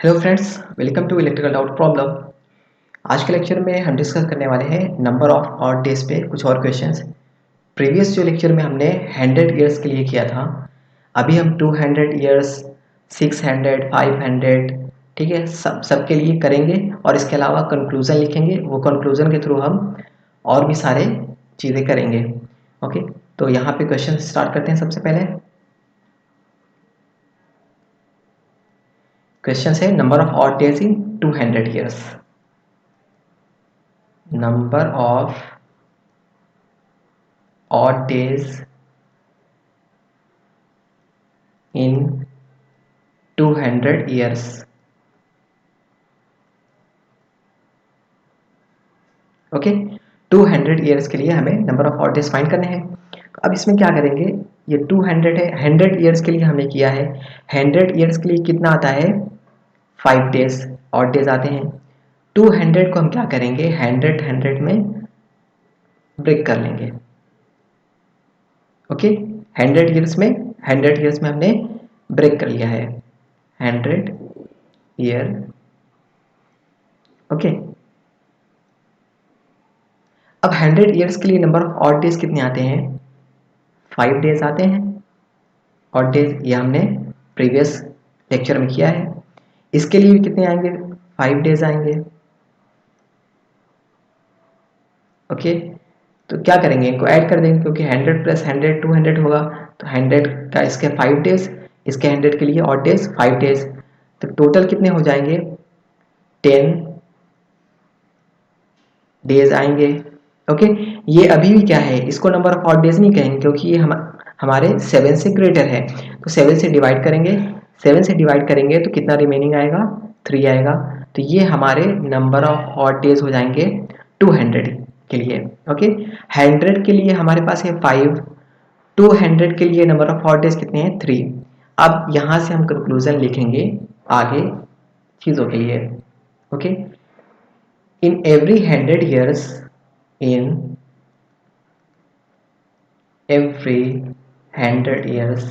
Hello friends, welcome to electrical doubt problem. आज के lecture में हम डिस्कस करने वाले हैं नंबर ऑफ ऑड डेज पे कुछ और क्वेश्चंस। प्रीवियस जो लेक्चर में हमने 100 ईयर्स के लिए किया था, अभी हम 200 ईयर्स, 600, 500, ठीक है, सबके लिए करेंगे और इसके अलावा कंक्लूजन लिखेंगे। वो कंक्लूजन के थ्रू हम और भी सारे चीज़ें करेंगे। ओके, तो यहाँ पे क्वेश्चन स्टार्ट करते हैं। सबसे पहले क्वेश्चन है number of odd days in 200 years. Number of odd days in 200 years। Okay, 200 years के लिए हमें number of odd days find करने हैं। तो अब इसमें क्या करेंगे, ये 200 है, 100 ईयर्स के लिए हमने किया है। 100 ईयर्स के लिए कितना आता है, 5 डेज ऑड डेज आते हैं। 200 को हम क्या करेंगे, 100 में ब्रेक कर लेंगे। ओके, 100 ईयर्स में हमने ब्रेक कर लिया है 100 ईयर। ओके, अब 100 ईयर्स के लिए नंबर ऑफ ऑड डेज कितने आते हैं, 5 डेज आते हैं ऑड डेज। ये हमने प्रीवियस लेक्चर में किया है। इसके लिए भी कितने आएंगे, 5 डेज आएंगे। ओके, तो क्या करेंगे, इनको ऐड कर देंगे क्योंकि 100 प्लस 100 200 होगा। तो 100 का इसके 5 डेज, इसके 100 के लिए ऑड डेज 5 डेज, तो टोटल कितने हो जाएंगे, 10 डेज आएंगे। ओके, ये अभी भी क्या है, इसको नंबर ऑफ ऑड डेज नहीं कहेंगे क्योंकि ये हमारे 7 से ग्रेटर है। तो 7 से डिवाइड करेंगे, 7 से डिवाइड करेंगे तो कितना रिमेनिंग आएगा, 3 आएगा। तो ये हमारे नंबर ऑफ ऑड डेज हो जाएंगे 200 के लिए। ओके, 100 के लिए हमारे पास है 5, 200 के लिए नंबर ऑफ ऑड डेज कितने हैं, 3। अब यहाँ से हम कंक्लूजन लिखेंगे आगे चीज़ों के लिए। Okay, in every 100 years, in every 100 years,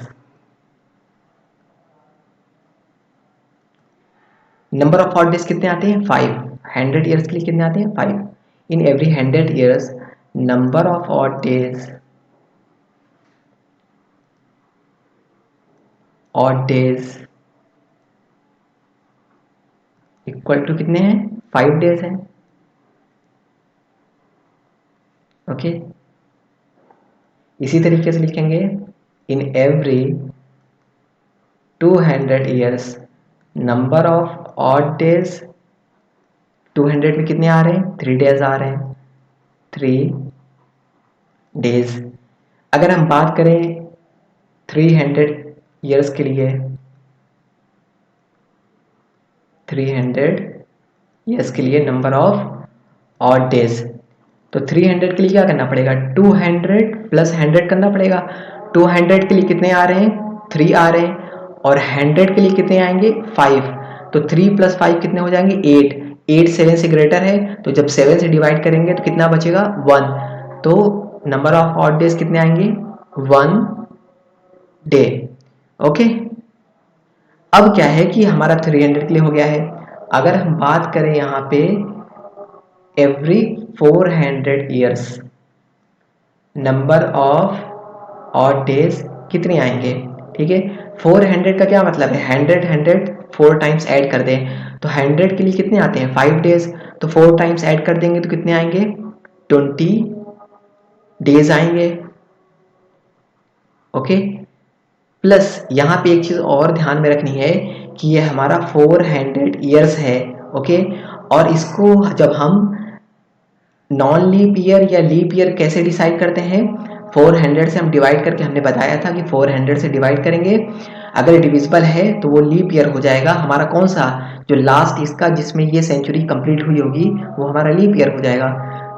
number of odd days कितने आते हैं, 5। 100 ईयर्स के लिए कितने आते हैं, 5। In every 100 years number of odd days equal to कितने हैं, 5 डेज हैं। ओके, इसी तरीके से लिखेंगे in every 200 years number of odd days, 200 में कितने आ रहे हैं, 3 डेज आ रहे हैं, 3 डेज। अगर हम बात करें 300 ईयर्स के लिए, 300 ईयर्स के लिए नंबर ऑफ ऑड डेज, तो 300 के लिए क्या करना पड़ेगा, 200 प्लस 100 करना पड़ेगा। 200 के लिए कितने आ रहे हैं, 3 आ रहे हैं, और 100 के लिए कितने आएंगे, 5। तो 3 प्लस 5 कितने हो जाएंगे, 8। 8 7 से ग्रेटर है, तो जब 7 से डिवाइड करेंगे तो कितना बचेगा, 1। तो नंबर ऑफ ऑड डेज कितने आएंगे, 1 डे। ओके, अब क्या है कि हमारा 300 के लिए हो गया है। अगर हम बात करें यहाँ पे every 400 years number of odd days कितने आएंगे, ठीक है। 400 का क्या मतलब है, 100 100 4 टाइम्स ऐड कर दें, तो 100 के लिए कितने आते हैं, 5 डेज। तो 4 टाइम्स ऐड कर देंगे तो कितने आएंगे, 20 डेज आएंगे। ओके, प्लस यहाँ पे एक चीज़ और ध्यान में रखनी है कि ये हमारा 400 ईयर्स है। ओके, और इसको जब हम नॉन लीप ईयर या लीप ईयर कैसे डिसाइड करते हैं, 400 से हम डिवाइड करके, हमने बताया था कि 400 से डिवाइड करेंगे, अगर डिविजिबल है तो वो लीप ईयर हो जाएगा हमारा। कौन सा, जो लास्ट इसका जिसमें ये सेंचुरी कंप्लीट हुई होगी वो हमारा लीप ईयर हो जाएगा।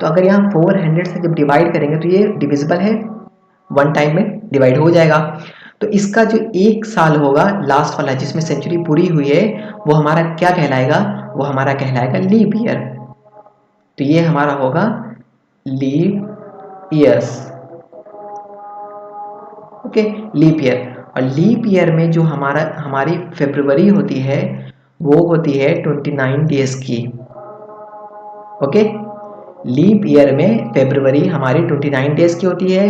तो अगर यहाँ 400 से जब डिवाइड करेंगे तो ये डिविजिबल है, 1 टाइम में डिवाइड हो जाएगा। तो इसका जो 1 साल होगा लास्ट वाला जिसमें सेंचुरी पूरी हुई है, वो हमारा क्या कहलाएगा, वो हमारा कहलाएगा लीप ईयर। तो ये हमारा होगा leap years. Okay, leap year. और लीप ईयर में जो हमारी फरवरी होती है वो होती है 29 डेज की। ओके, लीप ईयर में फरवरी हमारी 29 डेज की होती है।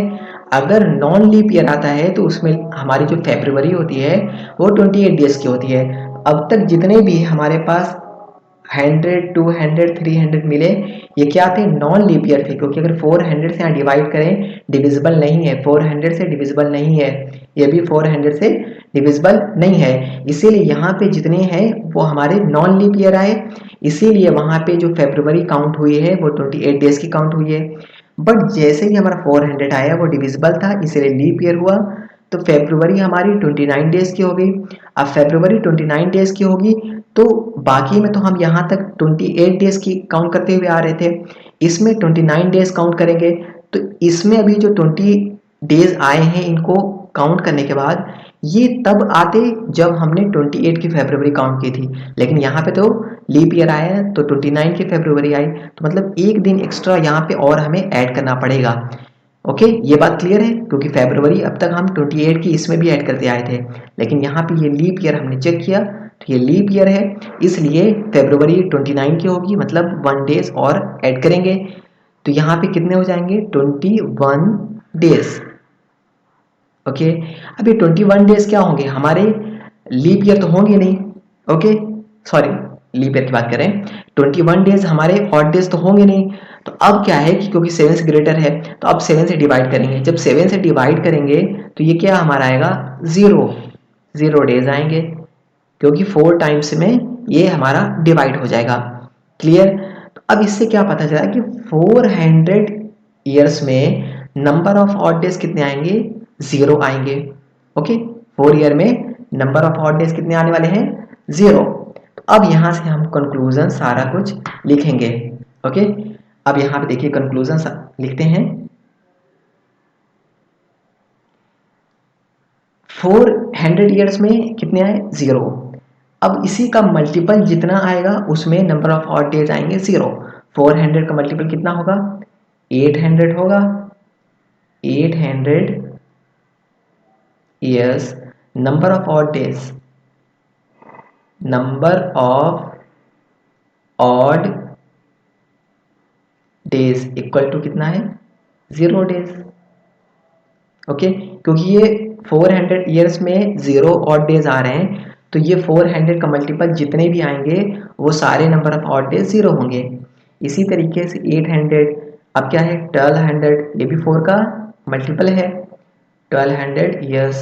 अगर नॉन लीप ईयर आता है तो उसमें हमारी जो फरवरी होती है वो 28 डेज की होती है। अब तक जितने भी हमारे पास 100, 200, 300 मिले, ये क्या थे? नॉन लीप ईयर थे, क्योंकि अगर 400 से यहाँ डिवाइड करें डिविजिबल नहीं है, 400 से डिविजिबल नहीं है, ये भी 400 से डिविजिबल नहीं है, इसीलिए यहाँ पे जितने हैं वो हमारे नॉन लीप ईयर आए। इसीलिए वहाँ पे जो फरवरी काउंट हुई है वो 28 डेज की काउंट हुई है। बट जैसे ही हमारा 400 आया वो डिविजिबल था, इसीलिए लीप ईयर हुआ, तो फरवरी हमारी 29 डेज की हो गई। अब फरवरी 29 डेज की होगी तो बाकी में तो हम यहाँ तक 28 डेज की काउंट करते हुए आ रहे थे, इसमें 29 डेज काउंट करेंगे। तो इसमें अभी जो 20 डेज आए हैं इनको काउंट करने के बाद ये तब आते जब हमने 28 की फरवरी काउंट की थी, लेकिन यहाँ पे तो लीप ईयर आया है तो 29 की फरवरी आई, तो मतलब एक दिन एक्स्ट्रा यहाँ पे और हमें ऐड करना पड़ेगा। ओके, ये बात क्लियर है, क्योंकि फरवरी अब तक हम 28 की इसमें भी ऐड करते आए थे, लेकिन यहाँ पे ये लीप ईयर हमने चेक किया तो ये लीप ईयर है, इसलिए फरवरी 29 की होगी, मतलब 1 डेज और ऐड करेंगे, तो यहाँ पे कितने हो जाएंगे? 21 डेज। ओके, अब ये 21 डेज क्या होंगे? हमारे लीप ईयर तो होंगे नहीं। ओके, सॉरी, लीप ईयर की बात करें, 21 डेज हमारे ऑड डेज तो होंगे नहीं। तो अब क्या है कि क्योंकि 7 से ग्रेटर है तो अब 7 से डिवाइड करेंगे, जब 7 से डिवाइड करेंगे तो ये क्या हमारा आएगा? 0 डेज आएंगे, क्योंकि 4 टाइम्स में ये हमारा डिवाइड हो जाएगा। क्लियर? तो अब इससे क्या पता चला कि 400 ईयर्स में नंबर ऑफ ऑड डेज कितने आएंगे? 0 आएंगे। ओके, 4 ईयर में नंबर ऑफ ऑड डेज कितने आने वाले हैं? 0। तो अब यहां से हम कंक्लूजन सारा कुछ लिखेंगे। ओके, अब यहां पे देखिए कंक्लूजन लिखते हैं। 400 ईयर्स में कितने आए? 0। अब इसी का मल्टीपल जितना आएगा उसमें नंबर ऑफ ऑड डेज आएंगे 0। 400 का मल्टीपल कितना होगा? 800 होगा। 800 years, number of odd days, number of odd days equal to कितना है? 0 डेज। ओके, क्योंकि ये 400 ईयर्स में 0 ऑड डेज आ रहे हैं, तो ये 400 का मल्टीपल जितने भी आएंगे वो सारे नंबर ऑफ ऑड डेज 0 होंगे। इसी तरीके से 800, अब क्या है? 1200, ये भी 4 का मल्टीपल है। 1200 years,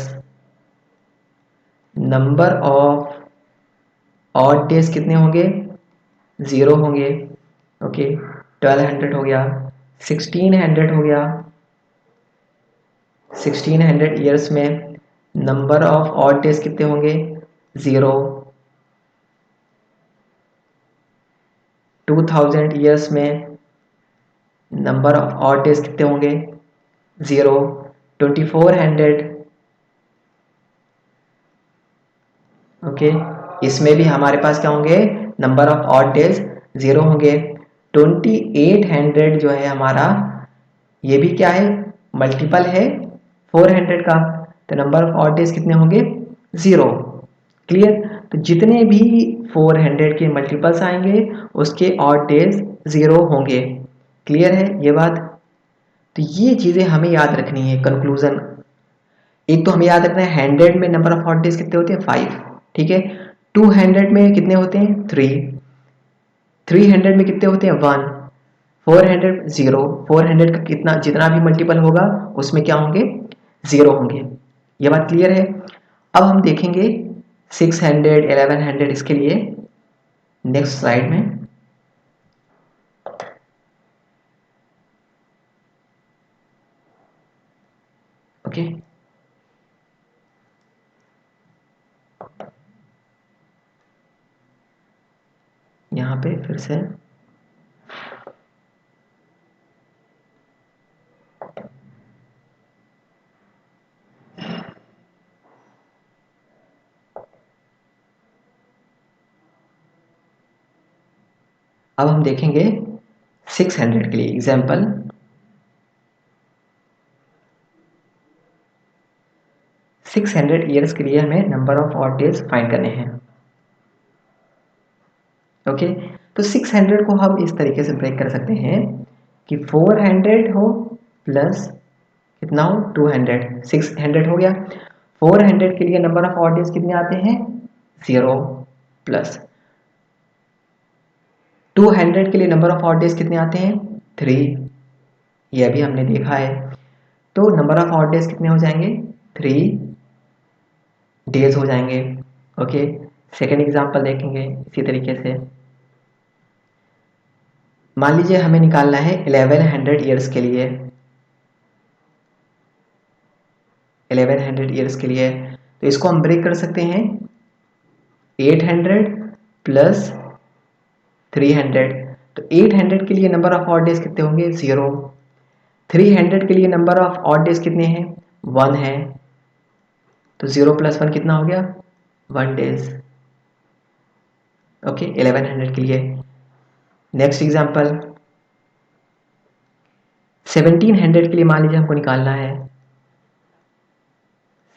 number of odd days कितने होंगे? 0 होंगे। ओके, 1200 हो गया। 1600 हो गया। 1600 ईयर्स में नंबर ऑफ ऑड डेज कितने होंगे? 0। 2000 ईयर्स में नंबर ऑफ ऑड डेज कितने होंगे? 0। 2400, ओके, इसमें भी हमारे पास क्या होंगे? नंबर ऑफ ऑड डेज 0 होंगे। 2800 जो है हमारा, ये भी क्या है? मल्टीपल है 400 का, तो नंबर ऑफ ऑड डेज कितने होंगे? 0। क्लियर? तो जितने भी 400 के मल्टीपल्स आएंगे उसके ऑड डेज 0 होंगे। क्लियर है ये बात? तो ये चीजें हमें याद रखनी है। कंक्लूजन, एक तो हमें याद रखना है 100 में नंबर ऑफ ऑड डेज कितने होते हैं? 5। ठीक है, 200 में कितने होते हैं? 3। 300 में कितने होते हैं? 1। 400 0। 400 का कितना जितना भी मल्टीपल होगा उसमें क्या होंगे? 0 होंगे। ये बात क्लियर है? अब हम देखेंगे 600, 1100 इसके लिए नेक्स्ट स्लाइड में। ओके, यहाँ पे फिर से अब हम देखेंगे 600 के लिए एग्जाम्पल। 600 ईयर्स के लिए हमें number of odd days find करने हैं। ओके, तो 600 को हम इस तरीके से ब्रेक कर सकते हैं कि 400 हो प्लस कितना हो 200, 600 हो गया। 400 के लिए नंबर ऑफ ऑड डेज कितने आते हैं 0 प्लस 200 के लिए नंबर ऑफ ऑड डेज कितने आते हैं 3, ये अभी हमने देखा है। तो नंबर ऑफ ऑड डेज कितने हो जाएंगे 3 डेज हो जाएंगे। ओके, सेकेंड एग्जांपल देखेंगे इसी तरीके से। मान लीजिए हमें निकालना है 1100 ईयर्स के लिए, 1100 ईयर्स के लिए, तो इसको हम ब्रेक कर सकते हैं 800 प्लस 300। तो 800 के लिए नंबर ऑफ ऑड डेज कितने होंगे 0, 300 के लिए नंबर ऑफ ऑड डेज कितने हैं 1 है, तो 0 प्लस 1 कितना हो गया 1 डेज। ओके, 1100 के लिए। नेक्स्ट एग्जांपल 1700 के लिए मान लीजिए हमको निकालना है,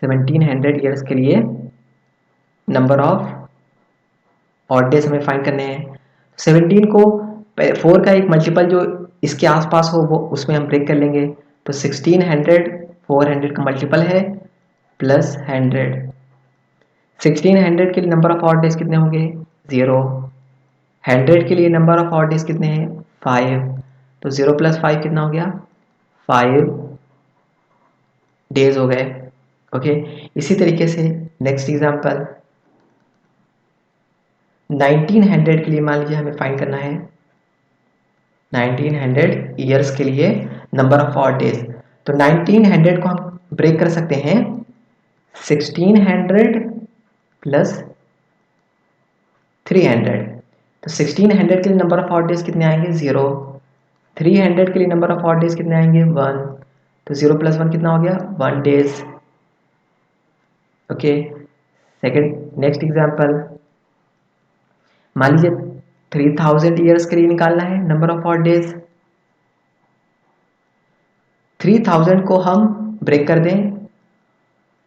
1700 ईयर्स के लिए नंबर ऑफ ऑड डेज हमें फाइंड करने हैं। 17 को 4 का एक मल्टीपल जो इसके आसपास हो वो उसमें हम ब्रेक कर लेंगे, तो 1600 400 का मल्टीपल है प्लस 100। 1600 के लिए नंबर ऑफ ऑड डेज कितने होंगे 0, 100 के लिए नंबर ऑफ ऑड डेज कितने हैं 5, तो 0 प्लस 5 कितना हो गया 5 डेज हो गए। ओके, इसी तरीके से नेक्स्ट एग्जांपल 1900 के लिए मान लीजिए हमें फाइंड करना है 1900 ईयर्स के लिए नंबर ऑफ ऑड डेज। तो 1900 को हम ब्रेक कर सकते हैं 1600 प्लस 300। तो 1600 के लिए नंबर ऑफ ऑड डेज कितने आएंगे 0, 300 के लिए नंबर ऑफ ऑड डेज कितने आएंगे 1, तो 0 प्लस 1 कितना हो गया 1 days. Okay, second next example मान लीजिए 3000 ईयर्स के लिए निकालना है नंबर ऑफ ऑड डेज। 3000 को हम ब्रेक कर दें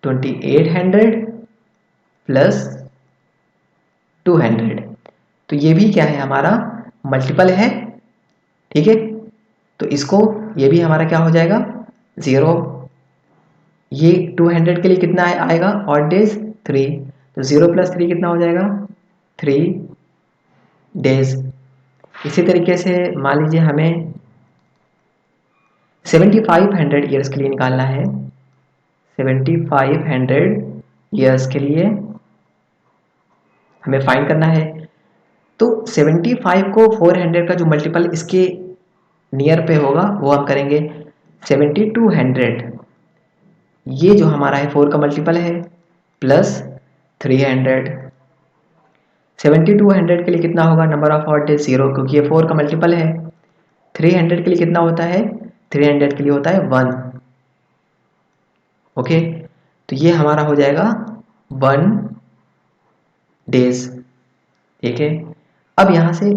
2800 प्लस 200, तो ये भी क्या है हमारा मल्टीपल है, ठीक है। तो इसको ये भी हमारा क्या हो जाएगा 0, ये 200 के लिए कितना आएगा ऑड डेज 3, तो 0 प्लस 3 कितना हो जाएगा 3 डेज। इसी तरीके से मान लीजिए हमें 7500 ईयर्स के लिए निकालना है, 7500 ईयर्स के लिए हमें फाइंड करना है। तो 75 को 400 का जो मल्टीपल इसके नियर पे होगा वो हम करेंगे 7200, ये जो हमारा है 4 का मल्टीपल है प्लस 300। 7200 के लिए कितना होगा नंबर ऑफ ऑड डेज 0, क्योंकि ये 4 का मल्टीपल है। 300 के लिए कितना होता है 300 के लिए होता है 1। ओके, तो ये हमारा हो जाएगा 1 डेज, ठीक है। अब यहां से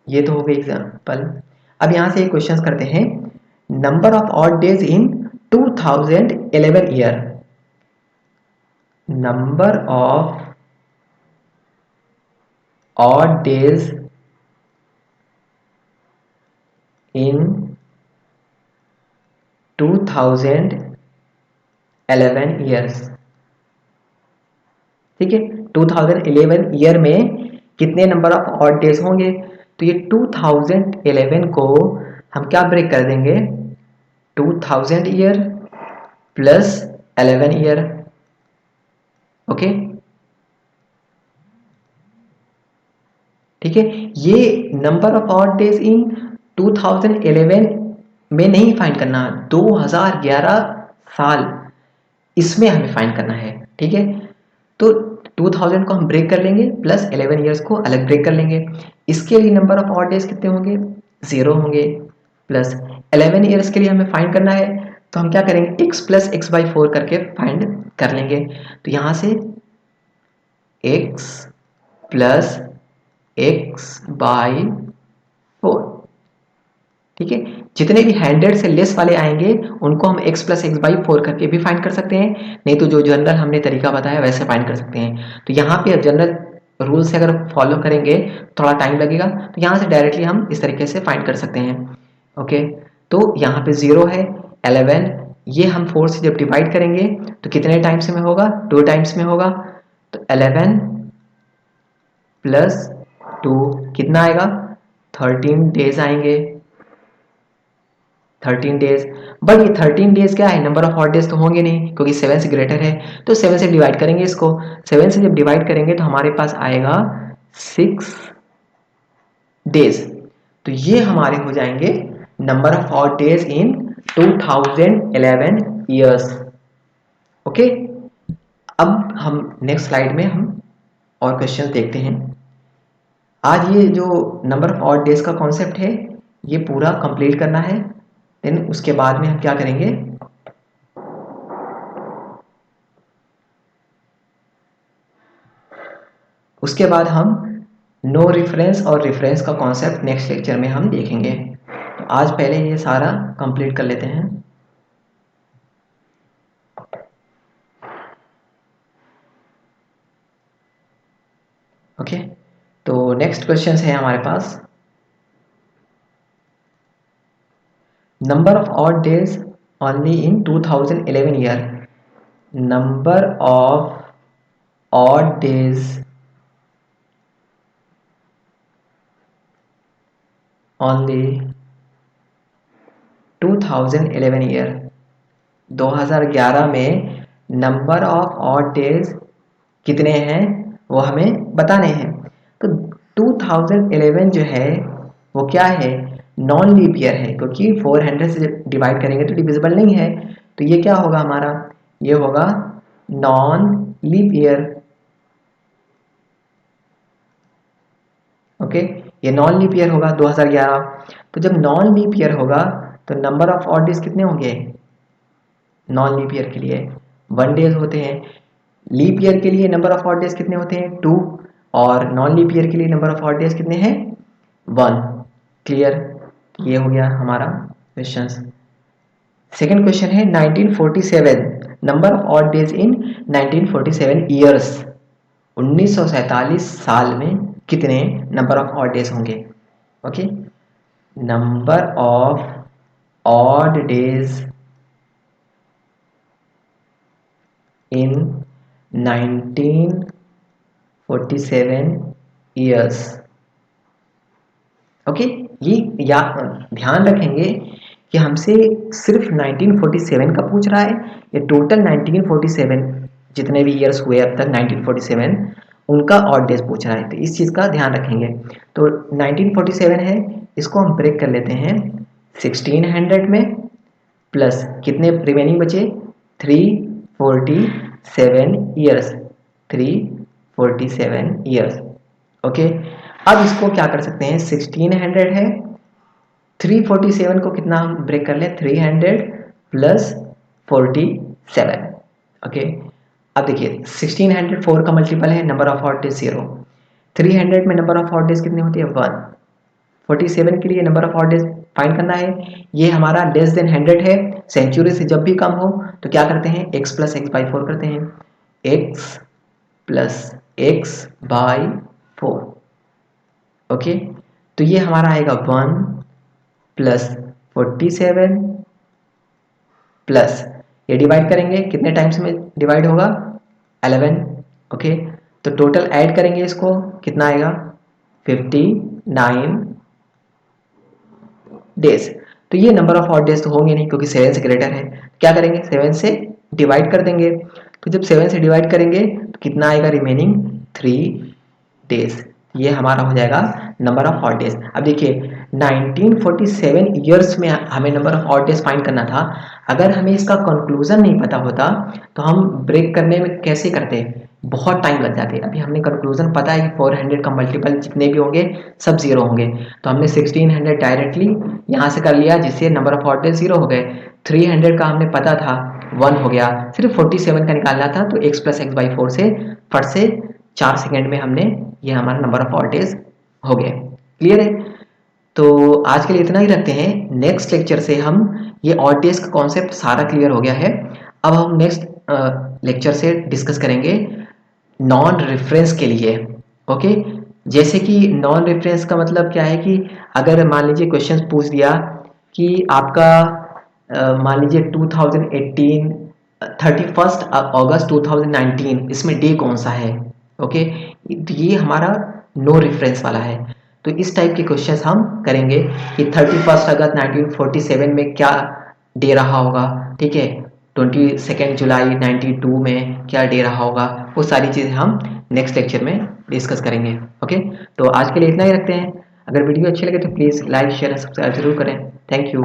ये तो हो गई एग्जांपल। अब यहां से एक क्वेश्चन करते हैं number of odd days in 2011 year, number of odd days in 2011 years, ठीक है। 2011 ईयर में कितने नंबर ऑफ ऑड डेज होंगे, तो ये 2011 को हम क्या ब्रेक कर देंगे 2000 ईयर प्लस 11 ईयर। ओके, ठीक है। ये number of odd days in 2011 में नहीं फाइंड करना, 2011 साल इसमें हमें फाइंड करना है, ठीक है। तो 2000 को हम ब्रेक कर लेंगे प्लस 11 ईयर्स को अलग ब्रेक कर लेंगे। इसके लिए नंबर ऑफ ऑड डेज कितने होंगे 0 होंगे, प्लस 11 ईयर्स के लिए हमें फाइंड करना है, तो हम क्या करेंगे x प्लस एक्स बाई 4 करके फाइंड कर लेंगे। तो यहां से x प्लस एक्स बाई 4, ठीक है। जितने भी 100 से लेस वाले आएंगे उनको हम x प्लस एक्स बाई 4 करके भी फाइंड कर सकते हैं, नहीं तो जो जनरल हमने तरीका बताया वैसे फाइंड कर सकते हैं। तो यहाँ पे जनरल रूल से अगर फॉलो करेंगे थोड़ा टाइम लगेगा, तो यहाँ से डायरेक्टली हम इस तरीके से फाइंड कर सकते हैं। ओके, तो यहाँ पे 0 है, 11, ये हम 4 से जब डिवाइड करेंगे तो कितने टाइम्स में होगा, 2 टाइम्स में होगा। तो 11 प्लस 2 कितना आएगा, 13 डेज आएंगे, 13 डेज। बट ये 13 डेज क्या है, नंबर ऑफ ऑड डेज तो होंगे नहीं क्योंकि 7 से ग्रेटर है, तो 7 से डिवाइड करेंगे इसको। 7 से जब डिवाइड करेंगे तो हमारे पास आएगा 6 डेज। तो ये हमारे हो जाएंगे number of odd days in 2011 years. Okay, अब हम नेक्स्ट स्लाइड में हम और क्वेश्चन देखते हैं। आज ये जो नंबर ऑफ ऑड डेज का कॉन्सेप्ट है ये पूरा कंप्लीट करना है, देन उसके बाद में हम क्या करेंगे, उसके बाद हम नो रेफरेंस और रेफरेंस का कॉन्सेप्ट नेक्स्ट लेक्चर में हम देखेंगे। तो आज पहले ये सारा कंप्लीट कर लेते हैं। ओके, तो नेक्स्ट क्वेश्चन है हमारे पास, number of odd days only in 2011 year, number of odd days only 2011 year, 2011 में नंबर ऑफ ऑड डेज कितने हैं वो हमें बताने हैं। तो 2011 जो है वो क्या है, नॉन लीप ईयर है, क्योंकि 400 से डिवाइड करेंगे तो डिविजिबल नहीं है, तो ये क्या होगा हमारा, ये होगा नॉन लीप ईयर। ओके, ये नॉन लीप ईयर होगा 2011। तो जब नॉन लीप ईयर होगा तो नंबर ऑफ ऑड डेज कितने होंगे, नॉन लीप ईयर के लिए 1 डेज होते हैं, लीप ईयर के लिए नंबर ऑफ ऑड डेज कितने होते हैं 2, और नॉन लीप ईयर के लिए नंबर ऑफ ऑड डेज कितने हैं 1। क्लियर, ये हो गया हमारा क्वेश्चन। सेकंड क्वेश्चन है 1947, number of odd days in 1947 years, 1947 साल में कितने नंबर ऑफ ऑड डेज होंगे। Okay, number of odd days in 1947 years। Okay, ये या ध्यान रखेंगे कि हमसे सिर्फ 1947 का पूछ रहा है या टोटल 1947 जितने भी ईयर्स हुए अब तक 1947 उनका ऑड डेज पूछ रहा है, तो इस चीज़ का ध्यान रखेंगे। तो 1947 है, इसको हम ब्रेक कर लेते हैं 1600 में, प्लस कितने रिमेनिंग बचे 347 ईयर्स, 347 ईयर्स। ओके, अब इसको क्या कर सकते हैं, 1600 है, 347 को कितना हम ब्रेक कर ले, 300 प्लस 47। ओके, अब देखिए 1600 4 का मल्टीपल है, नंबर ऑफ ऑड डेज 0, 300 में नंबर ऑफ ऑड डेज कितनी होती है 1, 47 के लिए number of odd days find करना है, ये हमारा लेस देन 100 है, सेंचुरी से जब भी कम हो तो क्या करते हैं x प्लस एक्स बाई 4 करते हैं, x plus x by 4। Okay, तो ये हमारा आएगा 1 प्लस 47 प्लस ये डिवाइड करेंगे कितने टाइम्स में डिवाइड होगा 11। ओके, तो टोटल ऐड करेंगे इसको कितना आएगा 59 डेज। तो ये नंबर ऑफ ऑड डेज तो होंगे नहीं क्योंकि 7 से ग्रेटर है, क्या करेंगे 7 से डिवाइड कर देंगे, तो जब 7 से डिवाइड करेंगे तो कितना आएगा रिमेनिंग 3 डेज, ये हमारा हो जाएगा नंबर ऑफ ऑड डेज। अब देखिए 1947 ईयर्स में हमें number of odd days find करना था, अगर हमें इसका कंक्लूजन नहीं पता होता तो हम ब्रेक करने में कैसे करते, बहुत टाइम लग जाते। अभी हमने कंक्लूजन पता है कि 400 का मल्टीपल जितने भी होंगे सब 0 होंगे, तो हमने 1600 डायरेक्टली यहाँ से कर लिया जिससे नंबर ऑफ ऑड डेज 0 हो गए, 300 का हमने पता था 1 हो गया, सिर्फ 47 का निकालना था तो x प्लस एक्स बाई 4 से फट से 4 सेकेंड में हमने ये हमारा नंबर ऑफ ऑड डेज हो गए। क्लियर है, तो आज के लिए इतना ही रखते हैं, नेक्स्ट लेक्चर से हम ये ऑड डेज का कॉन्सेप्ट सारा क्लियर हो गया है। अब हम नेक्स्ट लेक्चर से डिस्कस करेंगे नॉन रेफरेंस के लिए ओके। जैसे कि नॉन रेफरेंस का मतलब क्या है कि अगर मान लीजिए क्वेश्चन पूछ दिया कि आपका मान लीजिए 2018 31 अगस्त 2019 इसमें डे कौन सा है। ओके, तो ये हमारा नो रेफरेंस वाला है। तो इस टाइप के क्वेश्चंस हम करेंगे कि 31 अगस्त 1947 में क्या डे रहा होगा, ठीक है, 22 जुलाई 92 में क्या डे रहा होगा, वो सारी चीज़ें हम नेक्स्ट लेक्चर में डिस्कस करेंगे। ओके, तो आज के लिए इतना ही रखते हैं। अगर वीडियो अच्छी लगे तो प्लीज़ लाइक शेयर सब्सक्राइब जरूर करें। Thank you.